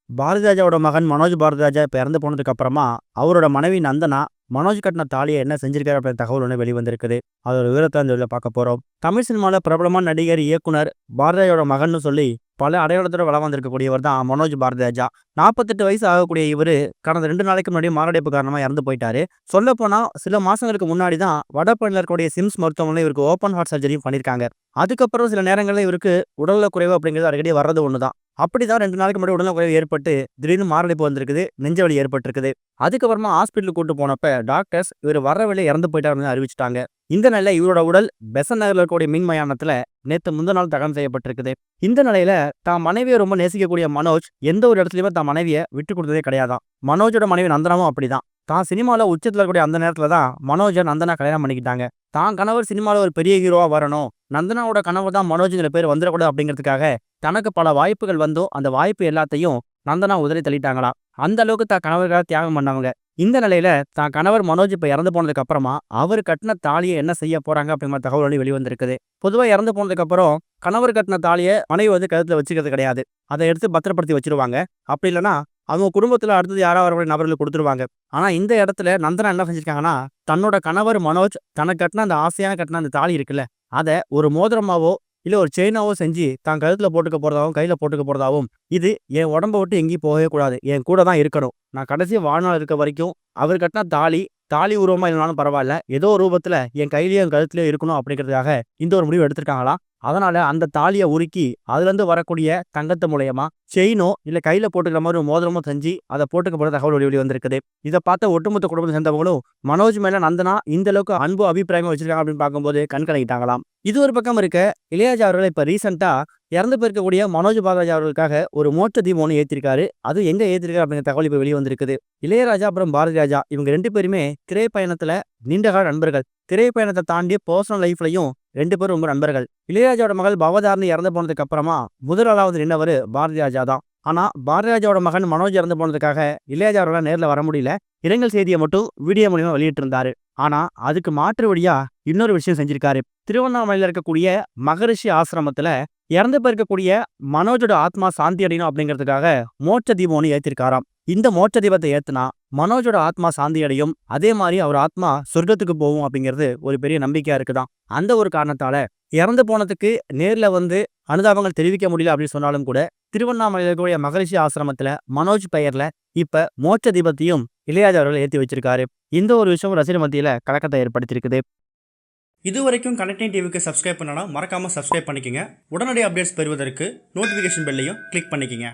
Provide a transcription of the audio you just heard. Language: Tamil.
பாரதிராஜாவோட மகன் மனோஜ் பாரதிராஜா இப்ப இறந்து போனதுக்கு அப்புறமா, அவரோட மனைவி நந்தனா, மனோஜ் கட்டின தாலிய என்ன செஞ்சிருக்காரு அப்படின்ற தகவல் ஒண்ணு வெளிவந்திருக்குது. அதோட விவரத்த இந்த வீடியோல பார்க்க போறோம். தமிழ் சினிமால பிரபலமான நடிகர், இயக்குனர் பாரதிராஜாவோட மகன்னு சொல்லி பல அடையாளத்தோட வலம் வந்திருக்கக்கூடியவர் தான் மனோஜ் பாரதிராஜா. 48 வயசு ஆகக்கூடிய இவரு கடந்த 2 நாளைக்கு முன்னாடி மாரடைப்பு காரணமா இறந்து போயிட்டாரு. சொல்லப்போனா சில மாசங்களுக்கு முன்னாடி தான் வடபழனியில இருக்கக்கூடிய சிம்ஸ் மருத்துவமனையில இவருக்கு ஓப்பன் ஹார்ட் சர்ஜரியும் பண்ணியிருக்காங்க. அதுக்கப்புறம் சில நேரங்கள்ல இவருக்கு உடல்நலக் குறைவு அப்படிங்கிறது அடிக்கடி வர்றது ஒண்ணுதான். அப்படிதான் 2 நாளைக்கு முன்னாடி உடல்நலக் குறைவு ஏற்பட்டு திடீர்னு மாரடைப்பு வந்திருக்குது. நெஞ்சு வலி ஏற்பட்டிருக்குது. அதுக்கப்புறமா ஹாஸ்பிட்டலுக்கு கூட்டு போனப்ப டாக்டர்ஸ் இவர் வர்ற வழியில இறந்து போயிட்டாருன்னு அறிவிச்சுட்டாங்க. இந்த நிலையில இவரோட உடல் பெசன்ட் நகர்ல இருக்கக்கூடிய மின் மயானத்துல நேத்து முந்தின நாள் தகனம் செய்யப்பட்டிருக்குது. இந்த நிலையில தான் மனைவியை ரொம்ப நேசிக்கக்கூடிய மனோஜ் எந்த ஒரு இடத்துலயுமே தான் மனைவியை விட்டு கொடுத்ததே கிடையாதாம். மனோஜோட மனைவி நந்தனாவும் அப்படிதான். தான் சினிமால உச்சத்துல இருக்கக்கூடிய அந்த நேரத்துல தான் மனோஜை நந்தனா கல்யாணம் பண்ணிக்கிட்டாங்க. தான் கணவர் சினிமால ஒரு பெரிய ஹீரோவா வரணும், நந்தனாவோட கனவு தான் மனோஜ்ங்கிற பேர் வந்துடக்கூடாது அப்படிங்கிறதுக்காக தனக்கு பல வாய்ப்புகள் வந்தும் அந்த வாய்ப்பு எல்லாத்தையும் நந்தனா உதறி தள்ளிட்டாங்களாம். அந்த அளவுக்கு தான் கணவருக்காக தியாகம் பண்ணவங்க. இந்த நிலையில தான் கணவர் மனோஜ் இப்ப இறந்து போனதுக்கு அப்புறமா அவர் கட்டின தாலியை என்ன செய்ய போறாங்க அப்படிங்கிற தகவல் வந்து வெளிவந்திருக்குது. பொதுவா இறந்து போனதுக்கு அப்புறம் கணவர் கட்டின தாலியை மனைவி வந்து கழுத்துல வச்சுக்கிறது கிடையாது. அதை எடுத்து பத்திரப்படுத்தி வச்சிருவாங்க. அப்படி இல்லைன்னா அவங்க குடும்பத்துல அடுத்தது யாராவது வரக்கூடிய நபர்களுக்கு கொடுத்துருவாங்க. ஆனா இந்த இடத்துல நந்தனா என்ன செஞ்சிருக்காங்கன்னா, தன்னோட கணவர் மனோஜ் தனக்கு கட்டின அந்த ஆசையான கட்டின அந்த தாலி இருக்குல்ல, அதை ஒரு மோதிரமாவோ இல்ல ஒரு செயினாவோ செஞ்சு தான் கழுத்துல போட்டுக்க போறதாவும் கையில போட்டுக்க போறதாவும், இது என் உடம்ப விட்டு எங்கேயும் போகவே கூடாது, என் கூட தான் இருக்கணும், நான் கடைசி வாழ்நாள் இருக்க வரைக்கும் அவர் கட்டின தாலி தாலி உருவமா இல்லைனாலும் பரவாயில்ல, ஏதோ ஒரு ரூபத்துல என் கையிலயும் என் கழுத்துலயும் இருக்கணும் அப்படிங்கிறதுக்காக இந்த ஒரு முடிவு எடுத்திருக்காங்களாம். அதனால அந்த தாலியை உருக்கி அதுல இருந்து வரக்கூடிய தங்கத்து மூலியமா செயினோ இல்ல கையில போட்டுக்கிற மாதிரி ஒரு மோதிரமோ செஞ்சு அதை போட்டுக்க போற தகவல் வெளி வந்திருக்குது. இதை பார்த்த ஒட்டுமொத்த குடும்பத்தை சேர்ந்தவங்களும் மனோஜ் மேல நந்தனா இந்த அளவுக்கு அன்பு அபிப்பிராயமா வச்சிருக்காங்க அப்படின்னு பார்க்கும்போது கண் கலங்கிட்டாங்களாம். இது ஒரு பக்கம் இருக்க, இளையராஜா அவர்கள் இப்ப ரீசெண்டா இறந்து போயிருக்கக்கூடிய மனோஜ் பாலாஜி அவர்களுக்காக ஒரு மோட்ச தீபம் ஒன்று ஏற்றிருக்காரு. அது எங்க ஏற்றிருக்காரு அப்படிங்கிற தகவல் இப்ப வெளியே வந்திருக்குது. இளையராஜா அப்புறம் பாரதி ராஜா இவங்க 2 பேருமே திரைப்பயணத்துல நீண்டகால நண்பர்கள். திரைப்பயணத்தை தாண்டி பர்சனல் லைஃப்லயும் 2 பேரும் ரொம்ப நண்பர்கள். இளையராஜாவோட மகள் பவதாரணி இறந்து போனதுக்கு அப்புறமா முதலாவது நின்னவர் பாரதி ராஜா தான். ஆனா பாரதி ராஜாவோட மகன் மனோஜ் இறந்து போனதுக்காக இளையராஜா அவர்களால் நேர்ல வர முடியல. இரங்கல் செய்தியை மட்டும் வீடியோ மூலியமா வெளியிட்டு இருந்தாரு. ஆனா அதுக்கு மாற்று வழியா இன்னொரு விஷயம் செஞ்சிருக்காரு. திருவண்ணாமலையில இருக்கக்கூடிய மகரிஷி ஆசிரமத்துல இறந்து போயிருக்கக்கூடிய மனோஜோட ஆத்மா சாந்தி அடையணும் அப்படிங்கிறதுக்காக மோட்ச தீபம் ஒன்று ஏத்திருக்காராம். இந்த மோட்ச தீபத்தை ஏத்துனா மனோஜோட ஆத்மா சாந்தி அடையும், அதே மாதிரி அவர் ஆத்மா சொர்க்கத்துக்கு போகும் அப்படிங்கிறது ஒரு பெரிய நம்பிக்கையா இருக்குதான். அந்த ஒரு காரணத்தால இறந்து போனதுக்கு நேர்ல வந்து அனுதாபங்கள் தெரிவிக்க முடியல அப்படின்னு சொன்னாலும் கூட திருவண்ணாமலையில் இருக்கக்கூடிய மகரிஷி ஆசிரமத்துல மனோஜ் பெயர்ல இப்ப மோட்ச தீபத்தையும் இளையராஜா அவர்கள் ஏற்றி வச்சிருக்காரு. இந்த ஒரு விஷயம் ரசிகர் மத்தியில கலக்கத்தை ஏற்படுத்தியிருக்குது. இது வரைக்கும் கனெக்டிங் டிவிக்கு சப்ஸ்கிரைப் பண்ணனா மறக்காம சப்ஸ்கிரைப் பண்ணிக்கங்க. உடனடி அப்டேட்ஸ் பெறுவதற்கு நோட்டிஃபிகேஷன் பெல்லையும் கிளிக் பண்ணிக்கங்க.